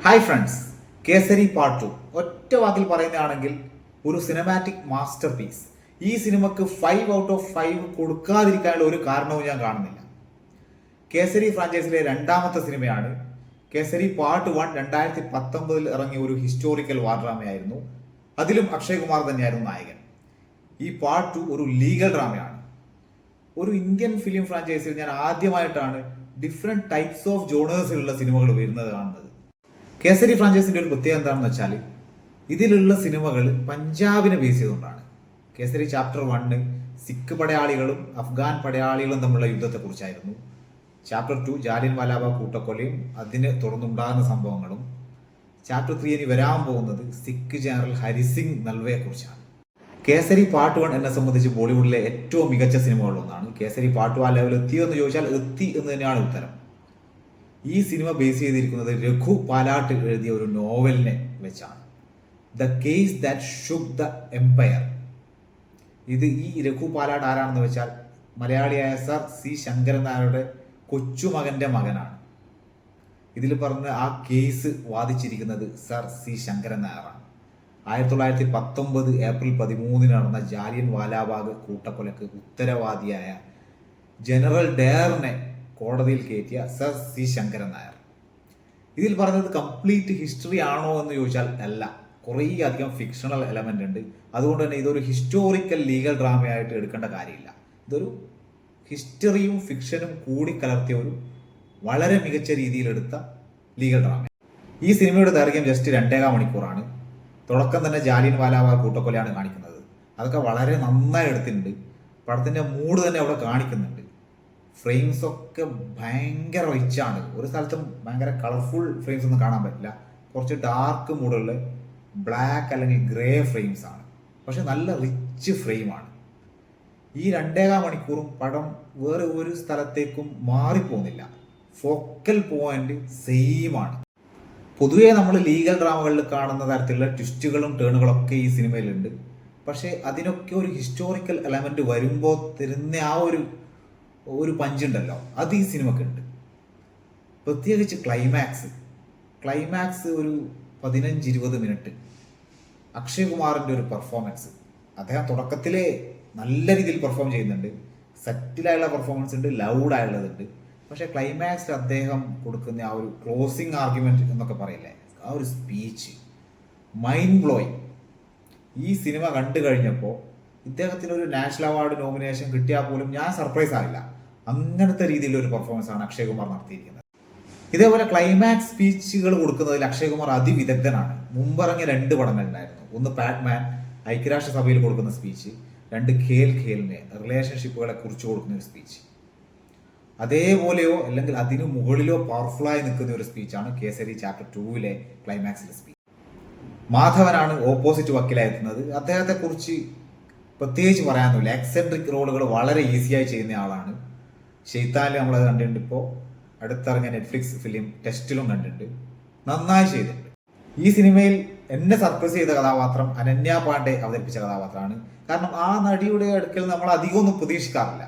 Hi friends, Kesari part 2 ഒറ്റ വാക്കിൽ പറയുകയാണെങ്കിൽ ഒരു സിനിമാറ്റിക് മാസ്റ്റർ പീസ്. ഈ സിനിമക്ക് 5/5 കൊടുക്കാതിരിക്കാനുള്ള ഒരു കാരണവും ഞാൻ കാണുന്നില്ല. കേസരി ഫ്രാഞ്ചൈസിലെ രണ്ടാമത്തെ സിനിമയാണ്. കേസരി പാർട്ട് 1 2019 ഇറങ്ങിയ ഒരു ഹിസ്റ്റോറിക്കൽ വാർ ഡ്രാമയായിരുന്നു. അതിലും അക്ഷയ് കുമാർ തന്നെയായിരുന്നു നായകൻ. ഈ പാർട്ട് 2 ഒരു ലീഗൽ ഡ്രാമയാണ്. ഒരു ഇന്ത്യൻ ഫിലിം ഫ്രാഞ്ചൈസിൽ ഞാൻ ആദ്യമായിട്ടാണ് ഡിഫറെന്റ് ടൈപ്സ് ഓഫ് ജോണേഴ്സിലുള്ള സിനിമകൾ വരുന്നത് കാണുന്നത്. കേസരി ഫ്രാഞ്ചൈസിന്റെ ഒരു പ്രത്യേകത എന്താണെന്ന് വെച്ചാൽ ഇതിലുള്ള സിനിമകൾ പഞ്ചാബിനെ ബേസ് ചെയ്തുകൊണ്ടാണ്. കേസരി ചാപ്റ്റർ 1 സിഖ് പടയാളികളും അഫ്ഗാൻ പടയാളികളും തമ്മിലുള്ള യുദ്ധത്തെക്കുറിച്ചായിരുന്നു. ചാപ്റ്റർ 2 ജാലിയൻ വാലാബാഗ് കൂട്ടക്കൊലയും അതിനെ തുടർന്നുണ്ടാകുന്ന സംഭവങ്ങളും. ചാപ്റ്റർ 3 ഇനി വരാൻ പോകുന്നത് സിഖ് ജനറൽ ഹരിസിംഗ് നൽവയെ കുറിച്ചാണ്. കേസരി പാർട്ട് 1 എന്നെ സംബന്ധിച്ച് ബോളിവുഡിലെ ഏറ്റവും മികച്ച സിനിമകളിലൊന്നാണ്. കേസരി പാർട്ട് 1 ലെവൽ എത്തിയോ എന്ന് ചോദിച്ചാൽ എത്തി എന്ന് തന്നെയാണ് ഉത്തരം. ഈ സിനിമ ബേസ് ചെയ്തിരിക്കുന്നത് രഘു പാലാട്ട് എഴുതിയ ഒരു നോവലിനെ വെച്ചാണ്, the case that shook the empire. ഈ രഘു പാലാട്ട് ആരാണെന്ന് വെച്ചാൽ മലയാളിയായ സർ സി ശങ്കരൻ നായരുടെ കൊച്ചുമകന്റെ മകനാണ്. ഇതിൽ പറഞ്ഞ ആ കേസ് വാദിച്ചിരിക്കുന്നത് സർ സി ശങ്കരൻ നായരാണ്. 1919 ഏപ്രിൽ 13 നടന്ന ജാലിയൻ വാലാബാഗ് കൂട്ടക്കൊലക്ക് ഉത്തരവാദിയായ ജനറൽ ഡയറിനെ കോടതിയിൽ കയറ്റിയ സർ സി ശങ്കരൻ നായർ. ഇതിൽ പറഞ്ഞത് കംപ്ലീറ്റ് ഹിസ്റ്ററി ആണോ എന്ന് ചോദിച്ചാൽ അല്ല, കുറേ അധികം ഫിക്ഷണൽ എലമെന്റ് ഉണ്ട്. അതുകൊണ്ട് തന്നെ ഇതൊരു ഹിസ്റ്റോറിക്കൽ ലീഗൽ ഡ്രാമയായിട്ട് എടുക്കേണ്ട കാര്യമില്ല. ഇതൊരു ഹിസ്റ്ററിയും ഫിക്ഷനും കൂടി കലർത്തിയ ഒരു വളരെ മികച്ച രീതിയിലെടുത്ത ലീഗൽ ഡ്രാമ. ഈ സിനിമയുടെ ദൈർഘ്യം ജസ്റ്റ് 2.5 മണിക്കൂറാണ്. തുടക്കം തന്നെ ജാലിയൻ വാലാബാഗ് കൂട്ടക്കൊലയാണ് കാണിക്കുന്നത്. അതൊക്കെ വളരെ നന്നായി എടുത്തിട്ടുണ്ട്. പടത്തിന്റെ മൂഡ് തന്നെ അവിടെ കാണിക്കുന്നുണ്ട്. ഫ്രെയിംസ് ഒക്കെ ഭയങ്കര റിച്ചാണ്. ഒരു സ്ഥലത്തും ഭയങ്കര കളർഫുൾ ഫ്രെയിംസ് ഒന്നും കാണാൻ പറ്റില്ല. കുറച്ച് ഡാർക്ക് മൂഡുള്ള ബ്ലാക്ക് അല്ലെങ്കിൽ ഗ്രേ ഫ്രെയിംസ് ആണ്. പക്ഷെ നല്ല റിച്ച് ഫ്രെയിമാണ്. ഈ 2.5 മണിക്കൂറും പടം വേറെ ഒരു സ്ഥലത്തേക്കും മാറിപ്പോകുന്നില്ല. ഫോക്കൽ പോയിന്റ് സെയിം ആണ്. പൊതുവേ നമ്മൾ ലീഗൽ ഡ്രാമകളിൽ കാണുന്ന തരത്തിലുള്ള ട്വിസ്റ്റുകളും ടേണുകളൊക്കെ ഈ സിനിമയിലുണ്ട്. പക്ഷെ അതിനൊക്കെ ഒരു ഹിസ്റ്റോറിക്കൽ എലമെന്റ് വരുമ്പോൾ തരുന്ന ആ ഒരു പഞ്ചുണ്ടല്ലോ, അത് ഈ സിനിമക്കുണ്ട്. പ്രത്യേകിച്ച് ക്ലൈമാക്സ് ഒരു 15-20 മിനിറ്റ് അക്ഷയ് കുമാറിന്റെ ഒരു പെർഫോമൻസ്. അദ്ദേഹം തുടക്കത്തിലെ നല്ല രീതിയിൽ പെർഫോം ചെയ്യുന്നുണ്ട്. സെറ്റിലായുള്ള പെർഫോമൻസ് ഉണ്ട്, ലൗഡായുള്ളതുണ്ട്. പക്ഷെ ക്ലൈമാക്സിൽ അദ്ദേഹം കൊടുക്കുന്ന ആ ഒരു ക്ലോസിങ് ആർഗ്യുമെന്റ് എന്നൊക്കെ പറയില്ലേ, ആ ഒരു സ്പീച്ച് മൈൻഡ് ബ്ലോയിങ്. ഈ സിനിമ കണ്ടു കഴിഞ്ഞപ്പോൾ ഇദ്ദേഹത്തിന് ഒരു നാഷണൽ അവാർഡ് നോമിനേഷൻ കിട്ടിയാൽ പോലും ഞാൻ സർപ്രൈസ് ആയില്ല. അങ്ങനത്തെ രീതിയിലുള്ള ഒരു പെർഫോമൻസ് ആണ് അക്ഷയ് കുമാർ നടത്തിയിരിക്കുന്നത്. ഇതേപോലെ ക്ലൈമാക്സ് സ്പീച്ചുകൾ കൊടുക്കുന്നതിൽ അക്ഷയ് കുമാർ അതിവിദഗ്ധനാണ്. മുമ്പിറങ്ങിയ 2 പടങ്ങളുണ്ടായിരുന്നു. ഒന്ന് പാറ്റ്മാൻ ഐക്യരാഷ്ട്രസഭയിൽ കൊടുക്കുന്ന സ്പീച്ച്, 2 ഖേൽ ഖേൽമേ റിലേഷൻഷിപ്പുകളെ കുറിച്ച് കൊടുക്കുന്ന ഒരു സ്പീച്ച്. അതേപോലെയോ അല്ലെങ്കിൽ അതിനു മുകളിലോ പവർഫുള്ളായി നിൽക്കുന്ന ഒരു സ്പീച്ചാണ് കേസരി ചാപ്റ്റർ 2 ക്ലൈമാക്സിലെ സ്പീച്ച്. മാധവനാണ് ഓപ്പോസിറ്റ് വക്കീലായെത്തുന്നത്. അദ്ദേഹത്തെ കുറിച്ച് പ്രത്യേകിച്ച് പറയാനൊന്നുമില്ല. എക്സെൻട്രിക് റോളുകൾ വളരെ ഈസിയായി ചെയ്യുന്ന ആളാണ്. ഷെയ്ത്താനിൽ നമ്മളത് കണ്ടിട്ടുണ്ട്. ഇപ്പോൾ അടുത്തിറങ്ങിയ നെറ്റ്ഫ്ലിക്സ് ഫിലിം ടെസ്റ്റിലും കണ്ടിട്ടുണ്ട്. നന്നായി ചെയ്തിട്ടുണ്ട്. ഈ സിനിമയിൽ എന്നെ സർപ്രൈസ് ചെയ്ത കഥാപാത്രം അനന്യ പാണ്ഡെ അവതരിപ്പിച്ച കഥാപാത്രമാണ്. കാരണം ആ നടിയുടെ അടുക്കൽ നമ്മൾ അധികം ഒന്നും പ്രതീക്ഷിക്കാറില്ല.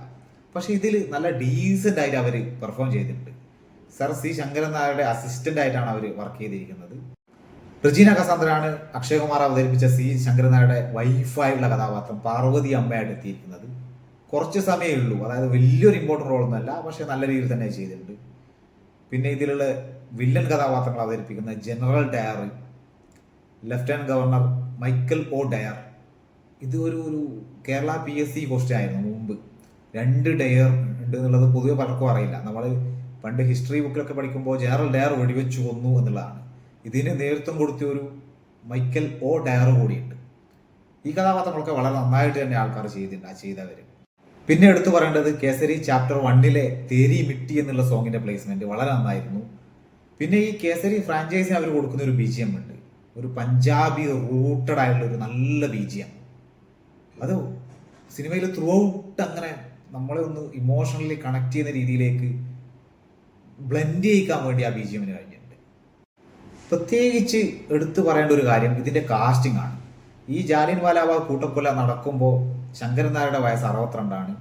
പക്ഷെ ഇതിൽ നല്ല ഡീസൻ്റ് ആയിട്ട് അവർ പെർഫോം ചെയ്തിട്ടുണ്ട്. സർ സി ശങ്കരൻ നായരുടെ അസിസ്റ്റന്റ് ആയിട്ടാണ് അവർ വർക്ക് ചെയ്തിരിക്കുന്നത്. റജീന കസാന്ദ്രയാണ് അക്ഷയ് കുമാർ അവതരിപ്പിച്ച സി ശങ്കരൻ നായരുടെ വൈഫായുള്ള കഥാപാത്രം പാർവതി അമ്മയായിട്ട് എത്തിയിരിക്കുന്നത്. കുറച്ച് സമയമേ ഉള്ളൂ, അതായത് വലിയൊരു ഇമ്പോർട്ടൻ്റ് റോളൊന്നുമല്ല, പക്ഷെ നല്ല രീതിയിൽ തന്നെ ചെയ്തിട്ടുണ്ട്. പിന്നെ ഇതിലുള്ള വില്ലൻ കഥാപാത്രങ്ങൾ അവതരിപ്പിക്കുന്ന General Dyer, Lieutenant Governor Michael O Dyer. ഇത് ഒരു കേരള PSC ക്വസ്റ്റ്യൻ ആയിരുന്നു മുമ്പ്. 2 ഡയർ ഉണ്ട് എന്നുള്ളത് പൊതുവെ പലർക്കും അറിയില്ല. നമ്മൾ പണ്ട് ഹിസ്റ്ററി ബുക്കിലൊക്കെ പഠിക്കുമ്പോൾ ജനറൽ ഡയർ വെടിവെച്ചു കൊന്നു എന്നുള്ളതാണ്. ഇതിന് നേതൃത്വം കൊടുത്ത ഒരു മൈക്കൽ ഒ ഡയർ കൂടിയുണ്ട്. ഈ കഥാപാത്രങ്ങളൊക്കെ വളരെ നന്നായിട്ട് തന്നെ ആൾക്കാർ ചെയ്തവർ. പിന്നെ എടുത്തു പറയേണ്ടത് കേസരി ചാപ്റ്റർ 1 തേരി മിട്ടി എന്നുള്ള സോങ്ങിന്റെ പ്ലേസ്മെന്റ് വളരെ നന്നായിരുന്നു. പിന്നെ ഈ കേസരി ഫ്രാഞ്ചൈസിന് അവർ കൊടുക്കുന്ന ഒരു BGM ഉണ്ട്, ഒരു പഞ്ചാബി റൂട്ടഡ് ആയിട്ടുള്ള ഒരു നല്ല BGM. അത് സിനിമയിൽ ത്രൂ ഔട്ട് അങ്ങനെ നമ്മളെ ഒന്ന് ഇമോഷണലി കണക്ട് ചെയ്യുന്ന രീതിയിലേക്ക് ബ്ലെൻഡ് ചെയ്യിക്കാൻ വേണ്ടി ആ BGMന് കഴിഞ്ഞിട്ടുണ്ട്. പ്രത്യേകിച്ച് എടുത്തു പറയേണ്ട ഒരു കാര്യം ഇതിന്റെ കാസ്റ്റിംഗ് ആണ്. ഈ ജാലിയൻ വാലാബാഗ് കൂട്ടക്കൊല നടക്കുമ്പോൾ ശങ്കരൻ നായരുടെ വയസ്സ് 62ആണ്.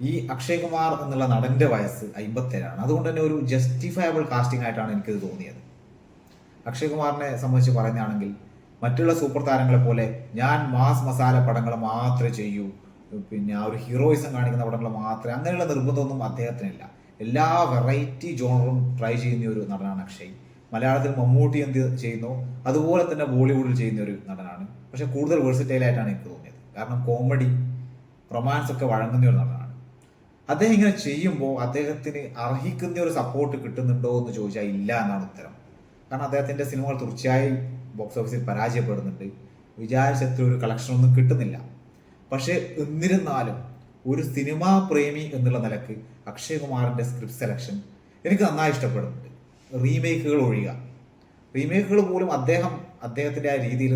ഈ അക്ഷയ് കുമാർ എന്നുള്ള നടന്റെ വയസ്സ് 57ആണ്. അതുകൊണ്ട് തന്നെ ഒരു ജസ്റ്റിഫയബിൾ കാസ്റ്റിംഗ് ആയിട്ടാണ് എനിക്കത് തോന്നിയത്. അക്ഷയ് കുമാറിനെ സംബന്ധിച്ച് പറയുകയാണെങ്കിൽ മറ്റുള്ള സൂപ്പർ താരങ്ങളെ പോലെ ഞാൻ മാസ് മസാല പടങ്ങൾ മാത്രമേ ചെയ്യൂ, പിന്നെ ആ ഒരു ഹീറോയിസം കാണിക്കുന്ന പടങ്ങൾ മാത്രമേ, അങ്ങനെയുള്ള നിർബന്ധമൊന്നും അദ്ദേഹത്തിനില്ല. എല്ലാ വെറൈറ്റി ജോണറും ട്രൈ ചെയ്യുന്ന ഒരു നടനാണ് അക്ഷയ്. മലയാളത്തിൽ മമ്മൂട്ടി എന്ത് ചെയ്യുന്നു അതുപോലെ തന്നെ ബോളിവുഡിൽ ചെയ്യുന്ന ഒരു നടനാണ്. പക്ഷെ കൂടുതൽ വേഴ്സറ്റൈൽ ആയിട്ടാണ് എനിക്ക് തോന്നിയത്. കാരണം കോമഡി, റൊമാൻസ് ഒക്കെ വഴങ്ങുന്ന ഒരു നടനാണ്. അദ്ദേഹം ഇങ്ങനെ ചെയ്യുമ്പോൾ അദ്ദേഹത്തിന് അർഹിക്കുന്ന ഒരു സപ്പോർട്ട് കിട്ടുന്നുണ്ടോ എന്ന് ചോദിച്ചാൽ ഇല്ല എന്നാണ് ഉത്തരം. കാരണം അദ്ദേഹത്തിന്റെ സിനിമകൾ തീർച്ചയായും ബോക്സ് ഓഫീസിൽ പരാജയപ്പെടുന്നുണ്ട്. വിചാരിച്ചത്ര ഒരു കളക്ഷൻ ഒന്നും കിട്ടുന്നില്ല. പക്ഷെ എന്നിരുന്നാലും ഒരു സിനിമാ പ്രേമി എന്നുള്ള നിലക്ക് അക്ഷയ് കുമാറിന്റെ സ്ക്രിപ്റ്റ് സെലക്ഷൻ എനിക്ക് നന്നായി ഇഷ്ടപ്പെടുന്നുണ്ട്. റീമേക്കുകൾ ഒഴിയുക, റീമേക്കുകൾ പോലും അദ്ദേഹത്തിന്റെ ആ രീതിയിൽ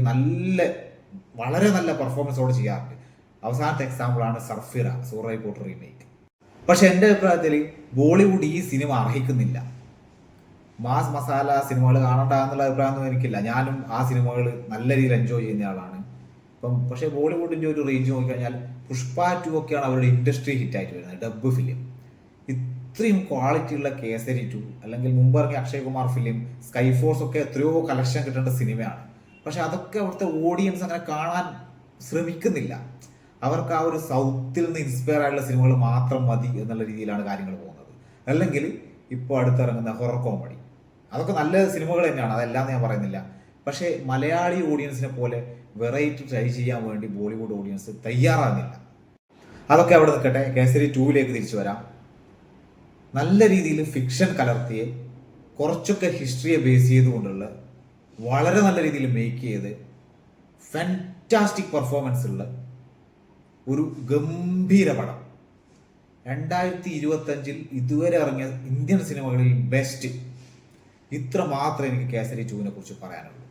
വളരെ നല്ല പെർഫോമൻസോട് ചെയ്യാറുണ്ട്. അവസാനത്തെ എക്സാമ്പിളാണ് സർഫിറ, സൂറൈ പോട്ട് റീമേക്ക്. പക്ഷെ എൻ്റെ അഭിപ്രായത്തിൽ ബോളിവുഡ് ഈ സിനിമ അർഹിക്കുന്നില്ല. മാസ് മസാല സിനിമകൾ കാണണ്ട എന്നുള്ള അഭിപ്രായമൊന്നും എനിക്കില്ല. ഞാനും ആ സിനിമകൾ നല്ല രീതിയിൽ എൻജോയ് ചെയ്യുന്ന ആളാണ്. പക്ഷേ ബോളിവുഡിന്റെ ഒരു റേഞ്ച് നോക്കിക്കഴിഞ്ഞാൽ പുഷ്പ 2 ഒക്കെയാണ് അവരുടെ ഇൻഡസ്ട്രി ഹിറ്റായിട്ട് വരുന്നത്, ഡബ് ഫിലിം. ഇത്രയും ക്വാളിറ്റി ഉള്ള കേസരി 2 അല്ലെങ്കിൽ മുമ്പിറങ്ങിയ Akshay Kumar film, sky force ഒക്കെ എത്രയോ കളക്ഷൻ കിട്ടേണ്ട സിനിമയാണ്. പക്ഷെ അതൊക്കെ അവിടുത്തെ ഓഡിയൻസ് അങ്ങനെ കാണാൻ ശ്രമിക്കുന്നില്ല. അവർക്ക് ആ ഒരു സൗത്തിൽ നിന്ന് ഇൻസ്പയർ ആയിട്ടുള്ള സിനിമകൾ മാത്രം മതി എന്നുള്ള രീതിയിലാണ് കാര്യങ്ങൾ പോകുന്നത്. അല്ലെങ്കിൽ ഇപ്പോൾ അടുത്തിറങ്ങുന്ന ഹൊറർ കോമഡി, അതൊക്കെ നല്ല സിനിമകൾ തന്നെയാണ്, അതെല്ലാം ഞാൻ പറയുന്നില്ല. പക്ഷേ മലയാളി ഓഡിയൻസിനെ പോലെ വെറൈറ്റി ട്രൈ ചെയ്യാൻ വേണ്ടി ബോളിവുഡ് ഓഡിയൻസ് തയ്യാറാകുന്നില്ല. അതൊക്കെ അവിടെ നിൽക്കട്ടെ. കേസരി 2ലേക്ക് തിരിച്ചു വരാം. നല്ല രീതിയിൽ ഫിക്ഷൻ കലർത്തിയ, കുറച്ചൊക്കെ ഹിസ്റ്ററിയെ ബേസ് ചെയ്തുകൊണ്ടുള്ള, വളരെ നല്ല രീതിയിൽ മേക്ക് ചെയ്ത് ഫാന്റാസ്റ്റിക് പെർഫോമൻസ് ഉള്ള ഒരു ഗംഭീര പടം. 2025 ഇതുവരെ ഇറങ്ങിയ ഇന്ത്യൻ സിനിമകളിൽ ബെസ്റ്റ്. ഇത്ര മാത്രമേ എനിക്ക് കേസരി 2നെ കുറിച്ച് പറയാനുള്ളൂ.